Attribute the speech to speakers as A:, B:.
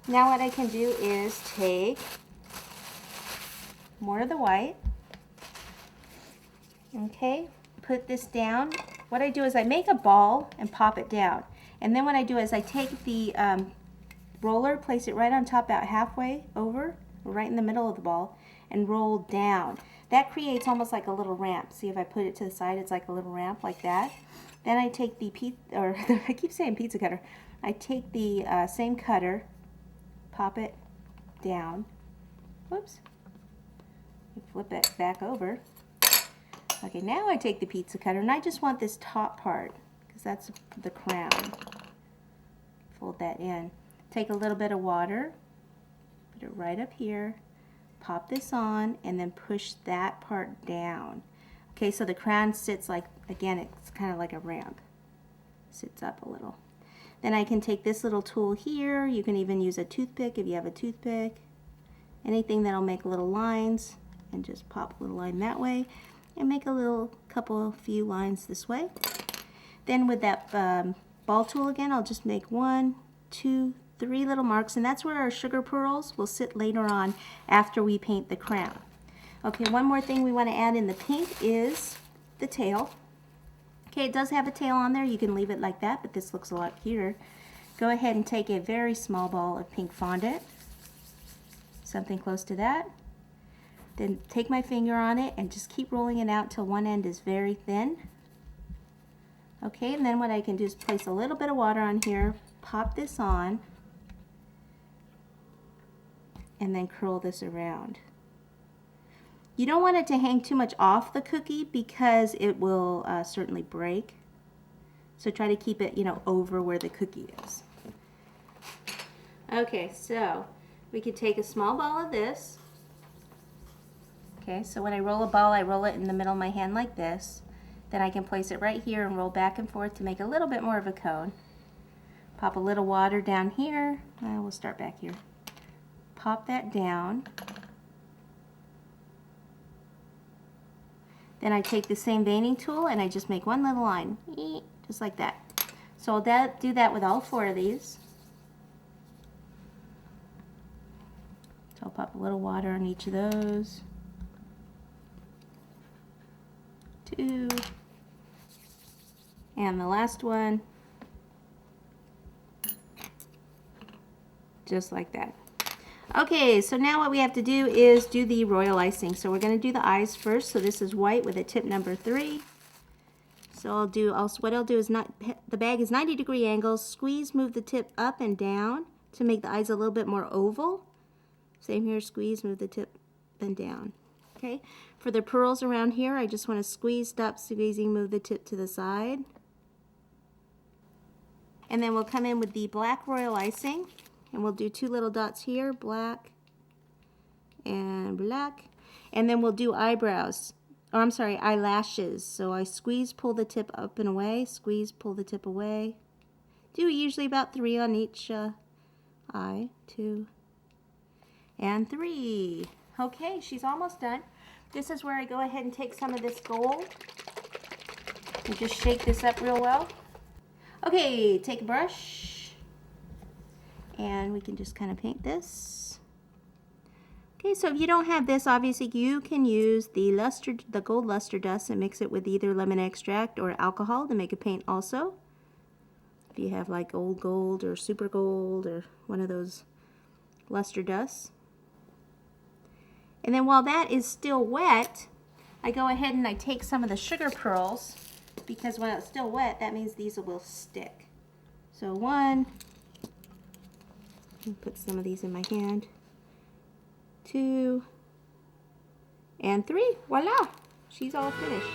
A: Now what I can do is take more of the white. Okay, put this down. What I do is I make a ball and pop it down. And then what I do is I take the roller, place it right on top about halfway over, right in the middle of the ball, and roll down. That creates almost like a little ramp. See, if I put it to the side, it's like a little ramp like that. Then I take the I keep saying pizza cutter. I take the same cutter, pop it down. Whoops. Flip it back over. Okay, now I take the pizza cutter and I just want this top part because that's the crown. Fold that in. Take a little bit of water, put it right up here, pop this on, and then push that part down. Okay, so the crown sits like, again, it's kind of like a ramp. Sits up a little. Then I can take this little tool here. You can even use a toothpick if you have a toothpick. Anything that'll make little lines, and just pop a little line that way, and make a few lines this way. Then with that ball tool again, I'll just make 1, 2, 3 little marks, and that's where our sugar pearls will sit later on after we paint the crown. Okay, one more thing we want to add in the pink is the tail. Okay, it does have a tail on there. You can leave it like that, but this looks a lot cuter. Go ahead and take a very small ball of pink fondant, something close to that. Then take my finger on it and just keep rolling it out till one end is very thin. Okay, and then what I can do is place a little bit of water on here, pop this on, and then curl this around. You don't want it to hang too much off the cookie because it will certainly break. So try to keep it, over where the cookie is. Okay, so we could take a small ball of this. Okay, so when I roll a ball, I roll it in the middle of my hand like this. Then I can place it right here and roll back and forth to make a little bit more of a cone. Pop a little water down here. We'll start back here. Pop that down. Then I take the same veining tool and I just make one little line, just like that. So I'll do that with all 4 of these. So I'll pop a little water on each of those. 2. And the last one. Just like that. Okay, so now what we have to do is do the royal icing. So we're going to do the eyes first. So this is white with a tip number 3. So what I'll do is the bag is 90-degree angles. Squeeze, move the tip up and down to make the eyes a little bit more oval. Same here, squeeze, move the tip then down. Okay, for the pearls around here, I just want to squeeze, stop squeezing, move the tip to the side. And then we'll come in with the black royal icing. And we'll do 2 little dots here, black and black. And then we'll do eyebrows, eyelashes. So I squeeze, pull the tip up and away, squeeze, pull the tip away. Do usually about 3 on each eye, 2 and 3. Okay, she's almost done. This is where I go ahead and take some of this gold and just shake this up real well. Okay, take a brush. And we can just kind of paint this. Okay, so if you don't have this, obviously you can use the gold luster dust and mix it with either lemon extract or alcohol to make a paint also. If you have like old gold or super gold or one of those luster dusts. And then while that is still wet, I go ahead and I take some of the sugar pearls, because when it's still wet, that means these will stick. So 1, put some of these in my hand, 2, and 3. Voila! She's all finished.